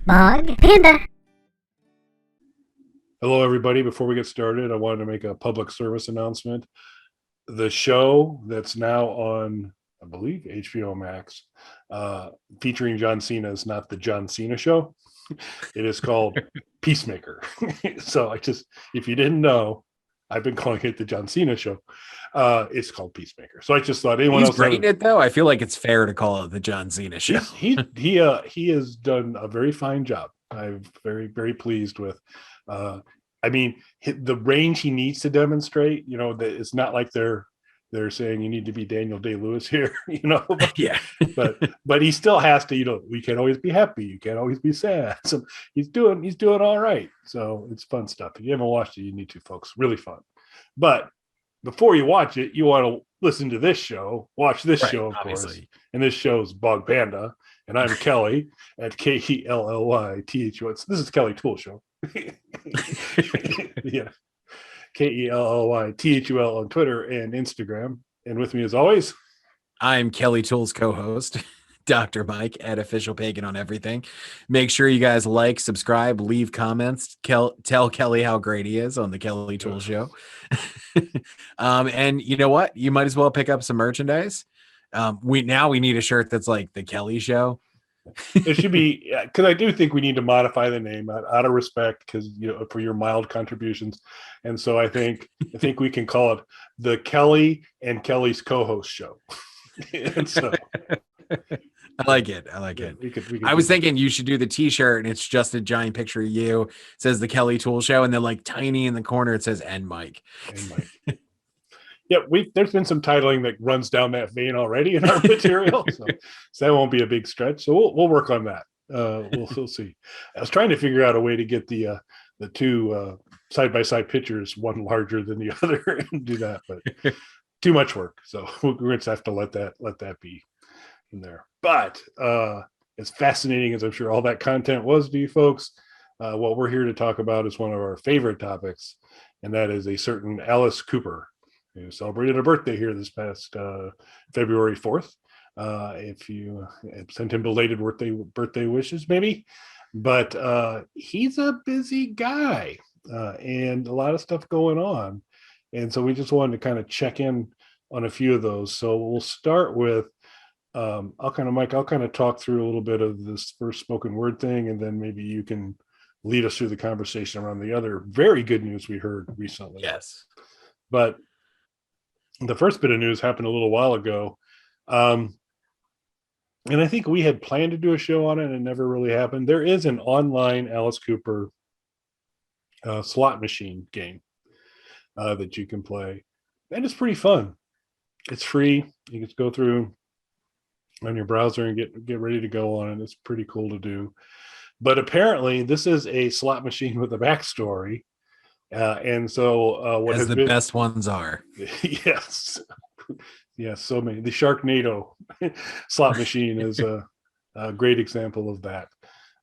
Bog Panda. Hello, everybody. Before we get started, I wanted to make a public service announcement. The show that's now on, I believe, HBO Max, featuring John Cena is not the John Cena show. It is called Peacemaker. So if you didn't know, I've been calling it the John Cena show. It's called Peacemaker. So I just thought anyone He's else great at it, though. I feel like it's fair to call it the John Cena show. He has done a very fine job. I'm very, very pleased with. I mean, the range he needs to demonstrate. That it's not like they're saying you need to be Daniel Day-Lewis here. But, Yeah. but he still has to. We can't always be happy. You can't always be sad. So he's doing all right. So it's fun stuff. If you haven't watched it, you need to, folks. Really fun. But before you watch it, you want to listen to this show. Watch this show, of course. And this show's Bog Panda. And I'm Kelly at KELLYTHUS. This is Kelly Tool Show. Yeah. KELLYTHUL on Twitter and Instagram. And with me as always, I'm Kelly Tool's co-host, Dr. Mike at Official Pagan on everything. Make sure you guys like, subscribe, leave comments, tell Kelly how great he is on the Kelly Tool Show. And you know what? You might as well pick up some merchandise. We need a shirt that's like the Kelly Show. It should be, because I do think we need to modify the name out of respect, because for your mild contributions. And so I think we can call it the Kelly and Kelly's co-host show. And so I like it. I was thinking you should do the t-shirt and it's just a giant picture of you. It says the Kelly Tool Show, and then like tiny in the corner it says and Mike. Yeah, there's been some titling that runs down that vein already in our material, so that won't be a big stretch. So we'll work on that. We'll see. I was trying to figure out a way to get the two side by side pictures, one larger than the other, and do that, but too much work. So we're going to have to let that be in there. But as fascinating as I'm sure all that content was to you folks, what we're here to talk about is one of our favorite topics, and that is a certain Alice Cooper, who celebrated a birthday here this past February 4th. If you sent him belated birthday wishes, maybe. But he's a busy guy and a lot of stuff going on. And so we just wanted to kind of check in on a few of those. So we'll start with, I'll kind of talk through a little bit of this first spoken word thing, and then maybe you can lead us through the conversation around the other very good news we heard recently. Yes. But the first bit of news happened a little while ago. And I think we had planned to do a show on it and it never really happened. There is an online Alice Cooper slot machine game that you can play. And it's pretty fun. It's free. You can just go through on your browser and get ready to go on it. It's pretty cool to do. But apparently this is a slot machine with a backstory. And so what as the best ones are. Yes. So many. The Sharknado slot machine is a great example of that.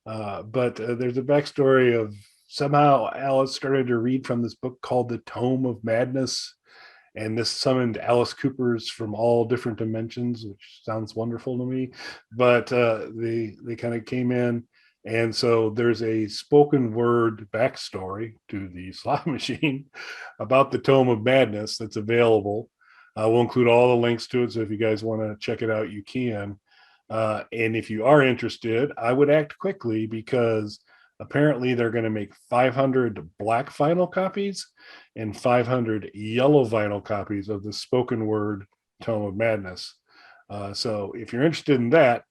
But there's a backstory of somehow Alice started to read from this book called The Tome of Madness, and this summoned Alice Coopers from all different dimensions, which sounds wonderful to me. But they kind of came in. And so there's a spoken word backstory to the slot machine about the Tome of Madness that's available. We'll include all the links to it, so if you guys want to check it out, you can. And if you are interested, I would act quickly, because apparently they're going to make 500 black vinyl copies and 500 yellow vinyl copies of the spoken word Tome of Madness. So if you're interested in that,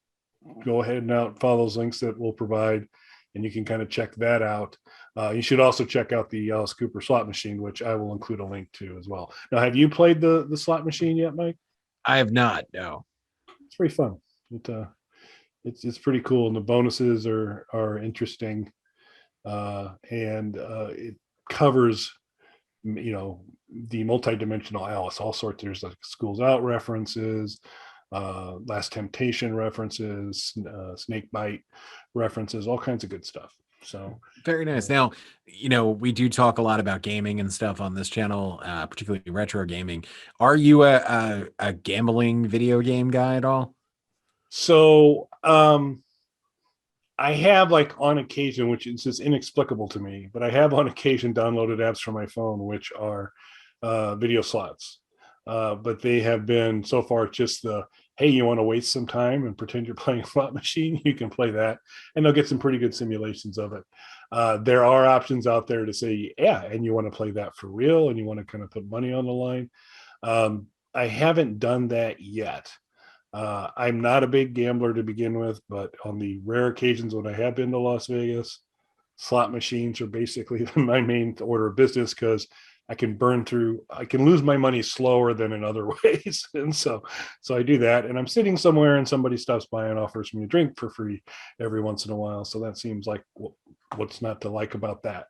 go ahead and follow those links that we'll provide, and you can kind of check that out. You should also check out the Alice Cooper slot machine, which I will include a link to as well. Now, have you played the slot machine yet, Mike? I have not. No. It's pretty fun. It's pretty cool, and the bonuses are interesting, and it covers the multi-dimensional Alice, all sorts. There's like Schools Out references, Last Temptation references, Snake Bite references, all kinds of good stuff. So very nice. Now, we do talk a lot about gaming and stuff on this channel, particularly retro gaming. Are you a gambling video game guy at all? So I have like on occasion, which is just inexplicable to me, but I have on occasion downloaded apps from my phone, which are video slots. But they have been so far just the, hey, you want to waste some time and pretend you're playing a slot machine? You can play that, and they'll get some pretty good simulations of it. There are options out there to say, yeah, and you want to play that for real, and you want to kind of put money on the line. I haven't done that yet. I'm not a big gambler to begin with, but on the rare occasions when I have been to Las Vegas, slot machines are basically my main order of business because I can lose my money slower than in other ways. And so I do that. And I'm sitting somewhere and somebody stops by and offers me a drink for free every once in a while. So that seems like what's not to like about that.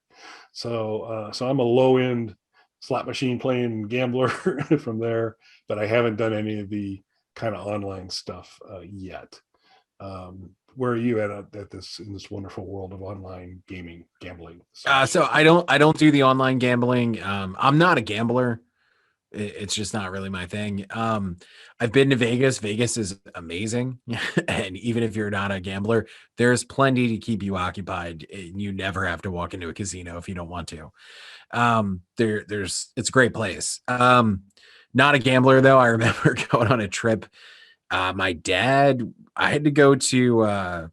So I'm a low end slot machine playing gambler from there, but I haven't done any of the kind of online stuff yet. Where are you at this in this wonderful world of online gaming, gambling? So I don't do the online gambling. I'm not a gambler. It's just not really my thing. I've been to Vegas. Vegas is amazing. And even if you're not a gambler, there's plenty to keep you occupied. And you never have to walk into a casino if you don't want to. It's a great place. Not a gambler though. I remember going on a trip. I had to go to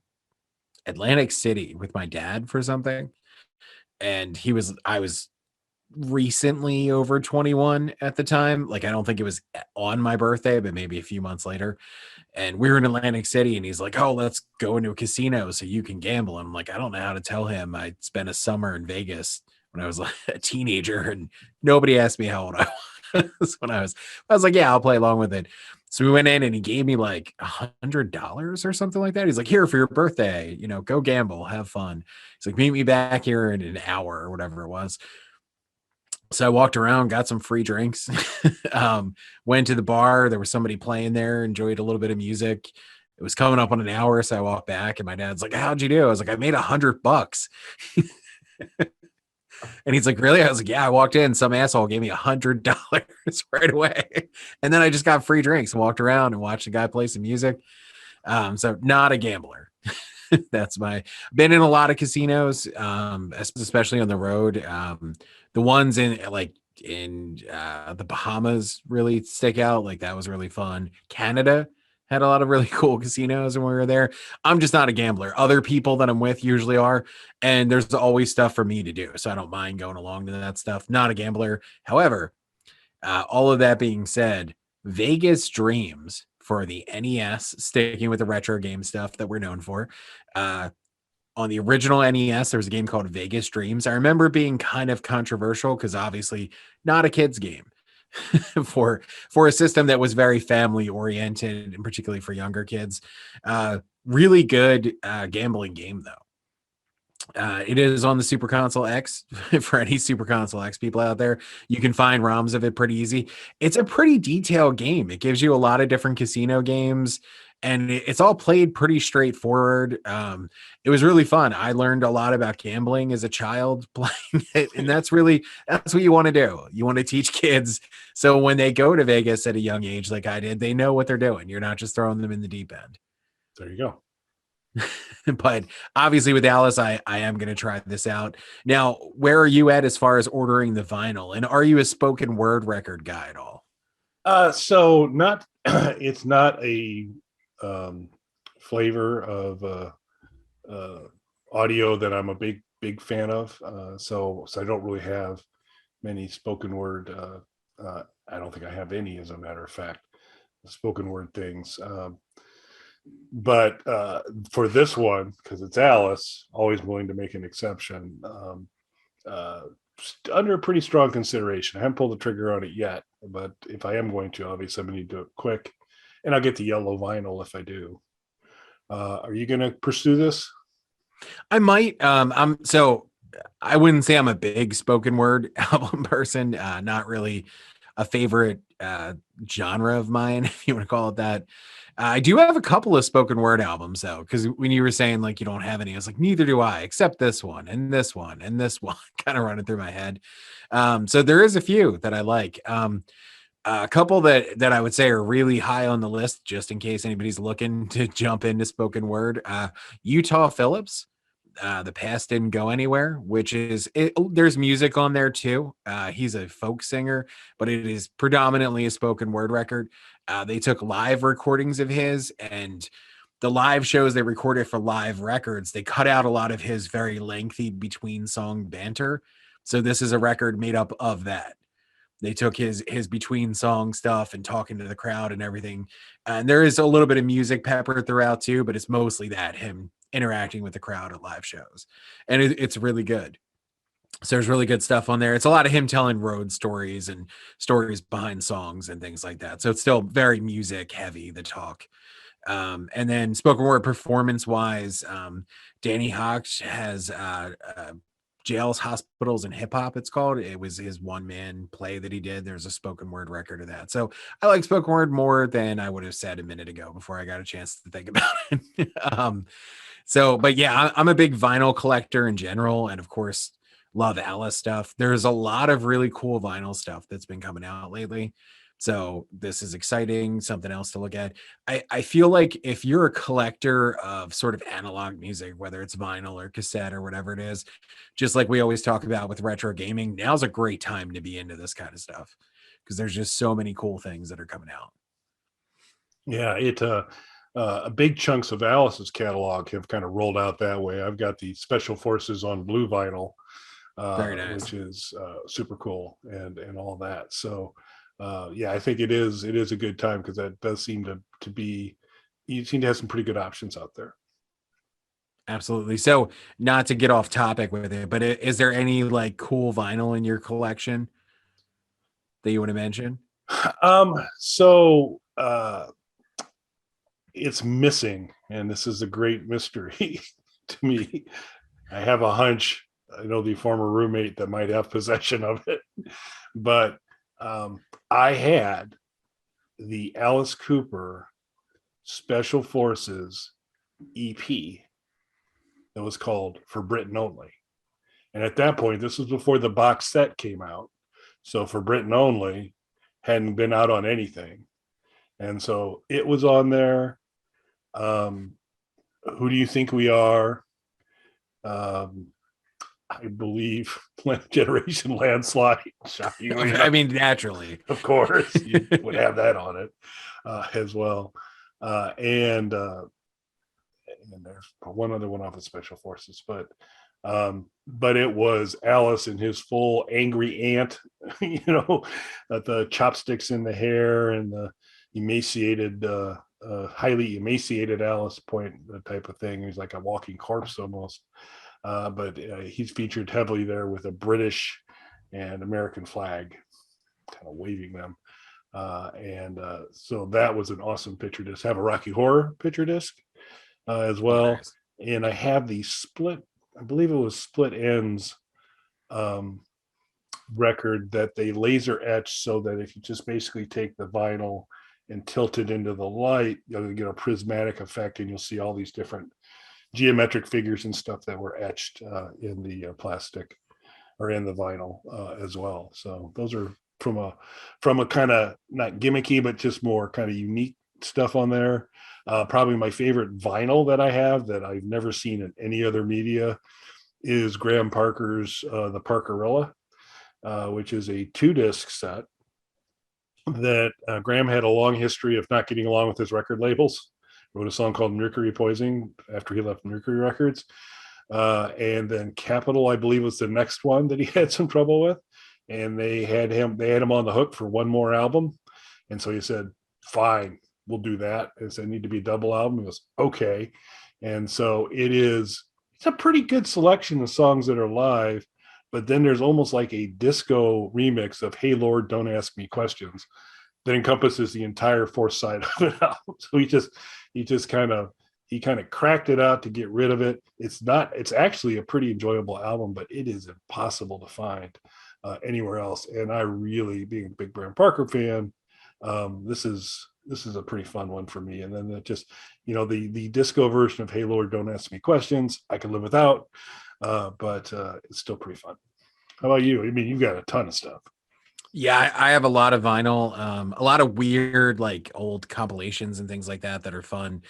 Atlantic City with my dad for something. And I was recently over 21 at the time. Like, I don't think it was on my birthday, but maybe a few months later. And we were in Atlantic City and he's like, oh, let's go into a casino so you can gamble. And I'm like, I don't know how to tell him. I spent a summer in Vegas when I was like a teenager and nobody asked me how old I was when I was like, yeah, I'll play along with it. So we went in and he gave me like $100 or something like that. He's like, here for your birthday, go gamble, have fun. He's like, meet me back here in an hour or whatever it was. So I walked around, got some free drinks, went to the bar. There was somebody playing there, enjoyed a little bit of music. It was coming up on an hour. So I walked back and my dad's like, how'd you do? I was like, I made $100. And he's like, really? I was like, yeah, I walked in, some asshole gave me $100 right away. And then I just got free drinks and walked around and watched the guy play some music. So not a gambler. Been in a lot of casinos, especially on the road. The ones in the Bahamas really stick out. Like, that was really fun. Canada had a lot of really cool casinos when we were there. I'm just not a gambler. Other people that I'm with usually are, and there's always stuff for me to do. So I don't mind going along to that stuff. Not a gambler. However, all of that being said, Vegas Dreams for the NES, sticking with the retro game stuff that we're known for. On the original NES, there was a game called Vegas Dreams. I remember it being kind of controversial because obviously not a kid's game for a system that was very family oriented and particularly for younger kids. Really good gambling game though. It is on the Super Console X. For any Super Console X people out there, you can find ROMs of it pretty easy. It's a pretty detailed game. It gives you a lot of different casino games, and it's all played pretty straightforward. It was really fun. I learned a lot about gambling as a child playing it, and that's what you want to do. You want to teach kids so when they go to Vegas at a young age, like I did, they know what they're doing. You're not just throwing them in the deep end. There you go. But obviously with Alice, I am going to try this out. Now, where are you at as far as ordering the vinyl? And are you a spoken word record guy at all? So not, it's not a flavor of audio that I'm a big fan of. So I don't really have many spoken word. I don't think I have any, as a matter of fact, spoken word things. But for this one, because it's Alice, always willing to make an exception. Under pretty strong consideration. I haven't pulled the trigger on it yet, but if I am going to, obviously I'm going to do it quick, and I'll get the yellow vinyl if I do. Are you going to pursue this? I might. So I wouldn't say I'm a big spoken word album person. Not really a favorite genre of mine, if you want to call it that. I do have a couple of spoken word albums though, because when you were saying like you don't have any, I was like, neither do I, except this one and this one and this one, kind of running through my head. So there is a few that I like. A couple that I would say are really high on the list, just in case anybody's looking to jump into spoken word. Utah Phillips, The Past Didn't Go Anywhere, which is there's music on there too. He's a folk singer, but it is predominantly a spoken word record. They took live recordings of his, and the live shows they recorded for live records, they cut out a lot of his very lengthy between song banter. So this is a record made up of that. They took his between song stuff and talking to the crowd and everything. And there is a little bit of music peppered throughout too, but it's mostly that, him interacting with the crowd at live shows. And it's really good. So there's really good stuff on there. It's a lot of him telling road stories and stories behind songs and things like that. So it's still very music heavy, the talk. And then spoken word performance wise, Danny Hawks has Jails, Hospitals, and Hip Hop, it's called. It was his one man play that he did. There's a spoken word record of that. So I like spoken word more than I would have said a minute ago before I got a chance to think about it. But yeah, I'm a big vinyl collector in general. And of course, love Alice stuff. There's a lot of really cool vinyl stuff that's been coming out lately. So this is exciting, something else to look at. I feel like if you're a collector of sort of analog music, whether it's vinyl or cassette or whatever it is, just like we always talk about with retro gaming, now's a great time to be into this kind of stuff because there's just so many cool things that are coming out. Yeah, big chunks of Alice's catalog have kind of rolled out that way. I've got the Special Forces on blue vinyl, Very nice. which is super cool and all that. So yeah, I think it is a good time because that does seem to be, you seem to have some pretty good options out there. Absolutely. So not to get off topic with it, but is there any like cool vinyl in your collection that you want to mention? So it's missing, and this is a great mystery to me. I have a hunch. I know the former roommate that might have possession of it, but I had the Alice Cooper Special Forces EP that was called For Britain Only. And at that point, this was before the box set came out. So For Britain Only hadn't been out on anything. And so it was on there. Who Do You Think We Are? I believe Generation Landslide. I mean, naturally. Of course, you would have that on it as well. And there's one other one off of Special Forces, but it was Alice in his full angry ant, the chopsticks in the hair and the emaciated, highly emaciated Alice point type of thing. He's like a walking corpse almost. But he's featured heavily there with a British and American flag, kind of waving them. So that was an awesome picture disc. I have a Rocky Horror picture disc as well. Nice. And I have the split, I believe it was Split Ends record that they laser etch so that if you just basically take the vinyl and tilt it into the light, you'll get a prismatic effect and you'll see all these different geometric figures and stuff that were etched in the plastic or in the vinyl as well. So those are from a kind of not gimmicky, but just more kind of unique stuff on there. Probably my favorite vinyl that I have that I've never seen in any other media is Graham Parker's The Parkerilla, which is a 2-disc set that Graham had a long history of not getting along with his record labels. Wrote a song called Mercury Poisoning after he left Mercury Records. And then Capitol, I believe, was the next one that he had some trouble with. And they had him on the hook for one more album. And so he said, fine, we'll do that. It said, need to be a double album. He goes, okay. And so it's a pretty good selection of songs that are live, but then there's almost like a disco remix of Hey Lord, Don't Ask Me Questions that encompasses the entire fourth side of it out. So he kind of cracked it out to get rid of it. It's actually a pretty enjoyable album, but it is impossible to find anywhere else. And I really, being a big Graham Parker fan, this is a pretty fun one for me. And then the disco version of Hey Lord, Don't Ask Me Questions, I can live without, but it's still pretty fun. How about you? I mean, you've got a ton of stuff. Yeah, I have a lot of vinyl, a lot of weird like old compilations and things like that that are fun.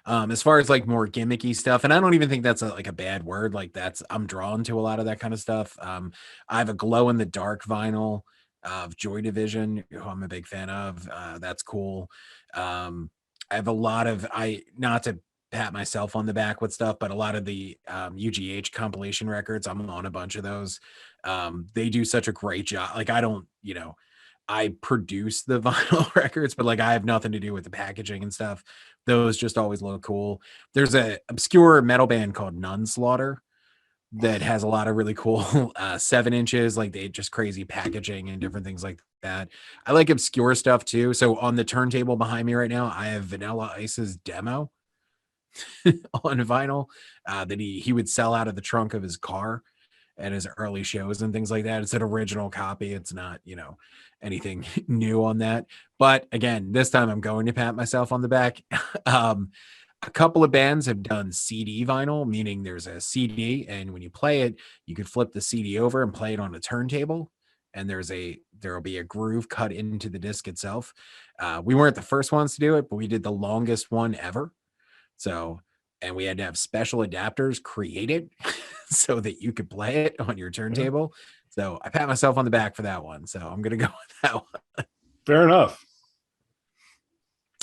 As far as like more gimmicky stuff, and I don't even think that's like a bad word. Like that's I'm drawn to a lot of that kind of stuff. I have a glow in the dark vinyl of Joy Division, who I'm a big fan of. That's cool. I have a lot of I not to pat myself on the back with stuff, but a lot of the UGH compilation records. I'm on a bunch of those. They do such a great job. Like I don't, I produce the vinyl records, but like I have nothing to do with the packaging and stuff. Those just always look cool. There's a obscure metal band called Nunslaughter that has a lot of really cool 7 inches, like they just crazy packaging and different things like that. I like obscure stuff too. So on the turntable behind me right now, I have Vanilla Ice's demo on vinyl that he would sell out of the trunk of his car at his early shows and things like that. It's an original copy. It's not, anything new on that. But again, this time I'm going to pat myself on the back. um, a couple of bands have done CD vinyl, meaning there's a CD, and when you play it, you could flip the CD over and play it on a turntable. And there'll be a groove cut into the disc itself. We weren't the first ones to do it, but we did the longest one ever. So, and we had to have special adapters created so that you could play it on your Yeah, turntable. So I pat myself on the back for that one. So I'm going to go with that one. fair enough.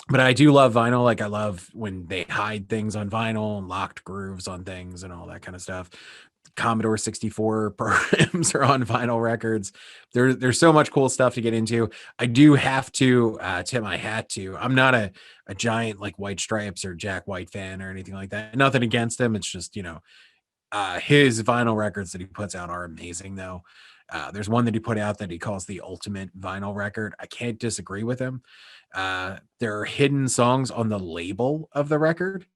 But I do love vinyl. Like I love when they hide things on vinyl and locked grooves on things and all that kind of stuff. Commodore 64 programs are on vinyl records. There's so much cool stuff to get into. I do have to tip my hat to. I'm not a giant like White Stripes or Jack White fan or anything like that. Nothing against him. It's just, his vinyl records that he puts out are amazing though. There's one that he put out that he calls the ultimate vinyl record. I can't disagree with him. There are hidden songs on the label of the record.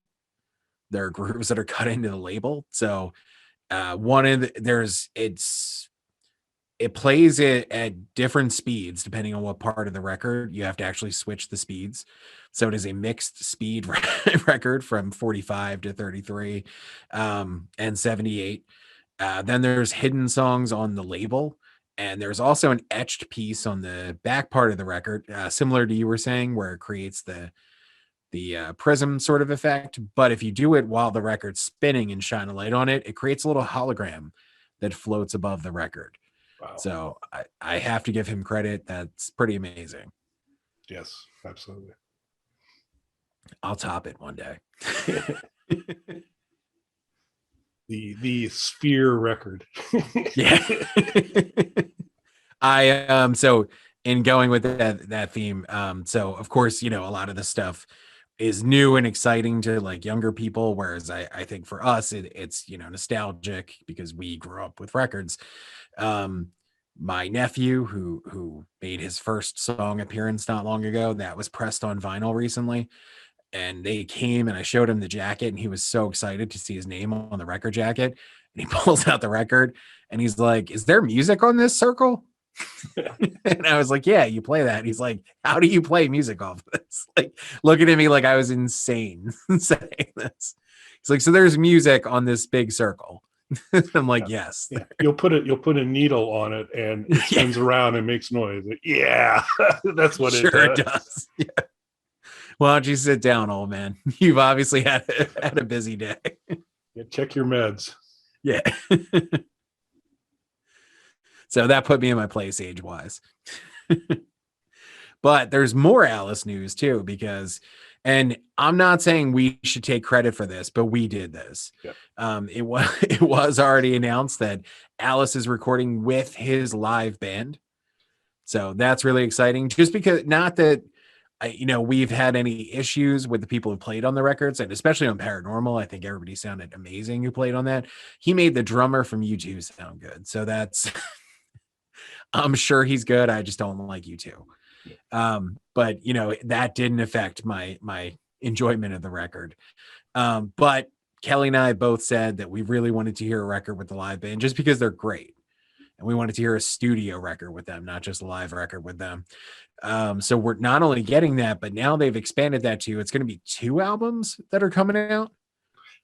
There are grooves that are cut into the label. So one of the, there's it plays it at different speeds depending on what part of the record. You have to actually switch the speeds. So it is a mixed speed record from 45 to 33 and 78. Then there's hidden songs on the label. And there's also an etched piece on the back part of the record, similar to you were saying, where it creates the prism sort of effect. But if you do it while the record's spinning and shine a light on it, it creates a little hologram that floats above the record. Wow. So I have to give him credit. That's pretty amazing. Yes, absolutely. I'll top it one day. The Sphere record. Yeah. So in going with that theme, so of course, a lot of the stuff is new and exciting to like younger people, whereas I think for us it's nostalgic because we grew up with records. My nephew who made his first song appearance not long ago, that was pressed on vinyl recently, and they came and I showed him the jacket and he was so excited to see his name on the record jacket, and he pulls out the record and he's like, "Is there music on this circle?" And I was like, "Yeah, you play that." And he's like, "How do you play music off this?" Like looking at me like I was insane saying this. He's like, "So there's music on this big circle." I'm like, Yeah. "Yes." Yeah. You'll put a needle on it and it spins around and makes noise. Yeah, that's what Sure it it does. Yeah. Why don't you sit down, old man? You've obviously had a busy day. Yeah, check your meds. Yeah. So that put me in my place age wise. But there's more Alice news too, because, and I'm not saying we should take credit for this, but we did this. Yep. It was already announced that Alice is recording with his live band. So that's really exciting. Just because, not that we've had any issues with the people who played on the records, and especially on Paranormal, I think everybody sounded amazing who played on that. He made the drummer from U2 sound good. So that's, I'm sure he's good. I just don't like U2. But that didn't affect my enjoyment of the record. But Kelly and I both said that we really wanted to hear a record with the live band just because they're great. And we wanted to hear a studio record with them, not just a live record with them. So we're not only getting that, but now they've expanded that to, it's going to be 2 albums that are coming out.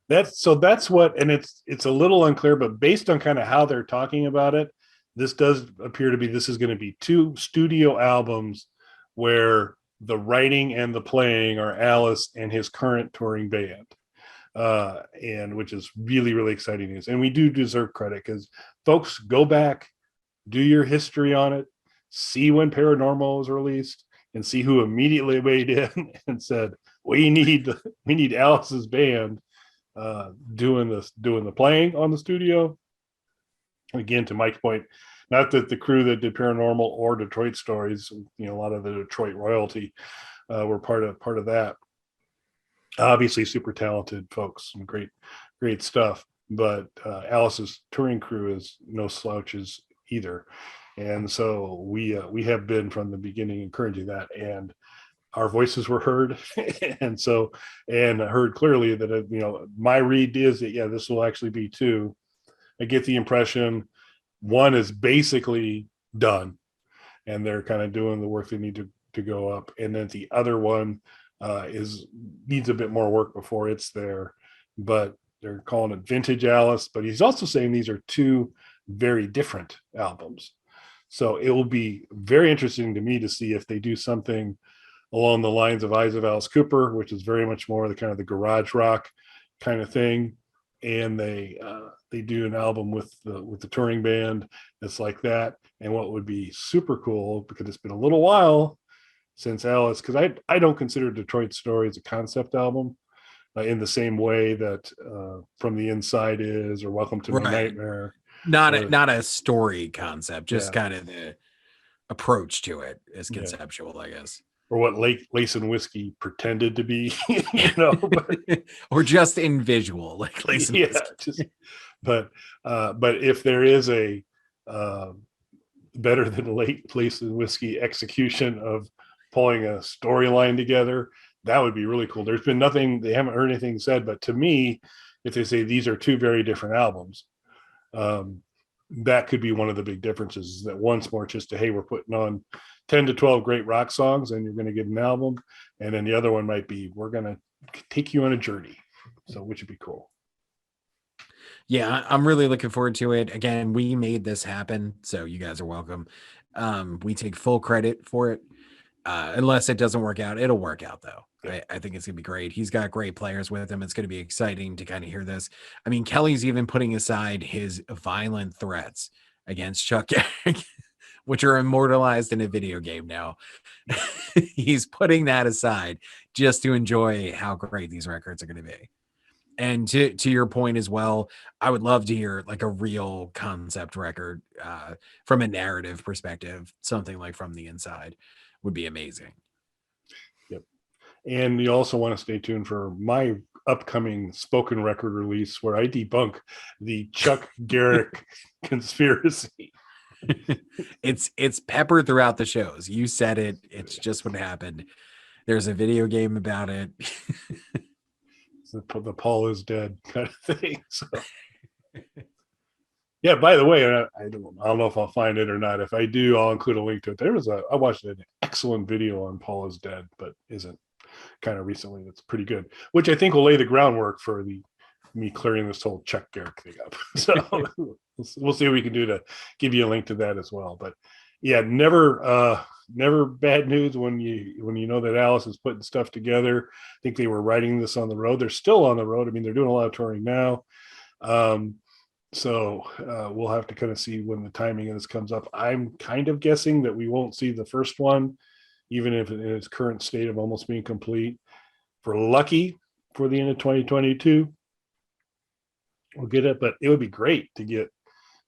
That's what, and it's a little unclear, but based on kind of how they're talking about it, this does appear to be, this is going to be 2 studio albums where the writing and the playing are Alice and his current touring band. And which is really, really exciting news. And we do deserve credit because folks, go back, do your history on it, see when Paranormal was released, and see who immediately weighed in and said, we need Alice's band doing the playing on the studio. Again, to Mike's point, not that the crew that did Paranormal or Detroit Stories, a lot of the Detroit royalty were part of that. Obviously super talented folks and great stuff, but Alice's touring crew is no slouches either. And so we have been from the beginning encouraging that, and our voices were heard and heard clearly that my read is that this will actually be 2. I get the impression one is basically done and they're kind of doing the work they need to go up, and then the other one needs a bit more work before it's there, but they're calling it Vintage Alice. But he's also saying these are 2 very different albums, so it will be very interesting to me to see if they do something along the lines of Eyes of Alice Cooper, which is very much more the kind of the garage rock kind of thing, and they do an album with the touring band that's like that. And what would be super cool, because it's been a little while since Alice, because I don't consider Detroit Stories a concept album in the same way that From the Inside is, or Welcome to My Nightmare. Not a story concept, just kind of the approach to it is conceptual, I guess. Or what Lace and Whiskey pretended to be, but, or just in visual, like Lace and Whiskey. But if there is a better than Lace and Whiskey execution of pulling a storyline together, that would be really cool. There's been nothing, they haven't heard anything said, but to me, if they say these are 2 very different albums, that could be one of the big differences, is that one's more just hey, we're putting on 10 to 12 great rock songs and you're going to get an album, and then the other one might be, we're going to take you on a journey, so which would be cool. Yeah, I'm really looking forward to it. Again, we made this happen, so you guys are welcome. We take full credit for it. Unless it doesn't work out, it'll work out though. Yeah. I think it's gonna be great. He's got great players with him. It's gonna be exciting to kind of hear this. I mean, Kelly's even putting aside his violent threats against Chuck Garrick, which are immortalized in a video game now. He's putting that aside just to enjoy how great these records are going to be. And to your point as well, I would love to hear like a real concept record from a narrative perspective. Something like From the Inside would be amazing. Yep. And you also want to stay tuned for my upcoming spoken record release, where I debunk the Chuck Garrick conspiracy. It's peppered throughout the shows. You said it. It's just what happened. There's a video game about it. The Paul is dead kind of thing. So yeah, by the way, I don't know if I'll find it or not. If I do, I'll include a link to it. I watched an excellent video on Paul is Dead, but isn't kind of recently. That's pretty good, which I think will lay the groundwork for me clearing this whole Chuck Garrick thing up. So we'll see what we can do to give you a link to that as well. But yeah, never bad news when you know that Alice is putting stuff together. I think they were writing this on the road. They're still on the road. I mean, they're doing a lot of touring now. So we'll have to kind of see when the timing of this comes up. I'm kind of guessing that we won't see the first one, even if in its current state of almost being complete. For lucky, for the end of 2022, we'll get it. But it would be great to get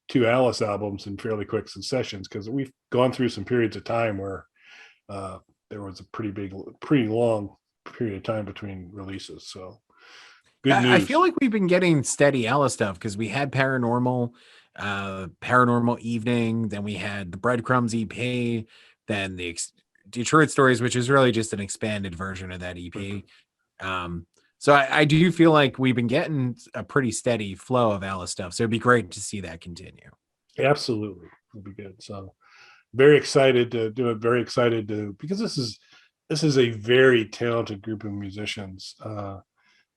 2 Alice albums in fairly quick successions, because we've gone through some periods of time where there was a pretty long period of time between releases. So good news. I feel like we've been getting steady Alice stuff, because we had Paranormal Evening, then we had the Breadcrumbs EP, then the Detroit Stories, which is really just an expanded version of that EP. So I do feel like we've been getting a pretty steady flow of Alice stuff. So it'd be great to see that continue. Absolutely. It'll be good. So very excited to do it. Very excited because this is a very talented group of musicians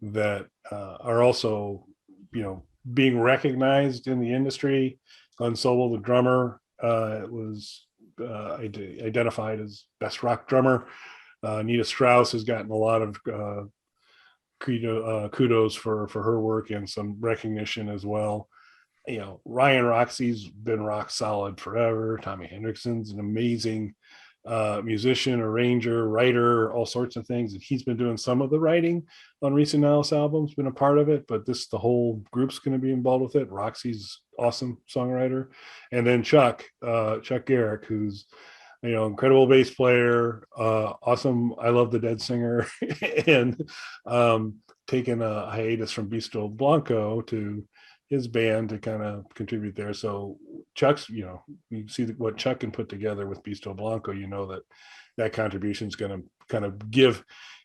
that are also, being recognized in the industry. Glenn Sobel, the drummer, was identified as best rock drummer. Nita Strauss has gotten a lot of kudos for her work and some recognition as well. Ryan Roxy's been rock solid forever. Tommy Hendrickson's an amazing musician, arranger, writer, all sorts of things. And he's been doing some of the writing on recent Alice albums, been a part of it, but the whole group's going to be involved with it. Roxy's awesome songwriter. And then Chuck Garrick, who's incredible bass player, awesome I Love the Dead singer, and taken a hiatus from Bisto Blanco to his band to kind of contribute there. So Chuck's, you see what Chuck can put together with Bisto Blanco, that contribution is going to kind of give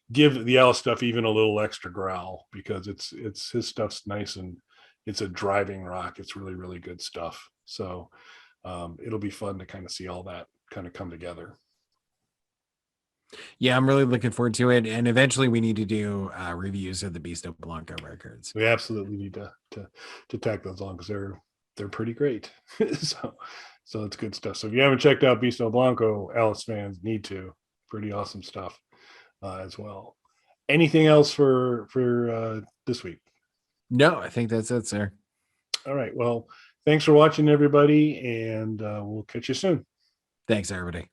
the Alice stuff even a little extra growl, because it's his stuff's nice and it's a driving rock. It's really, really good stuff. So it'll be fun to kind of see all that kind of come together. Yeah, I'm really looking forward to it. And eventually we need to do reviews of the Bisto Blanco records. We absolutely need to tack those on, because they're pretty great. so it's good stuff. So if you haven't checked out Bisto Blanco, Alice fans need to. Pretty awesome stuff as well. Anything else for this week? No, I think that's it, sir. All right. Well, thanks for watching, everybody, and we'll catch you soon. Thanks, everybody.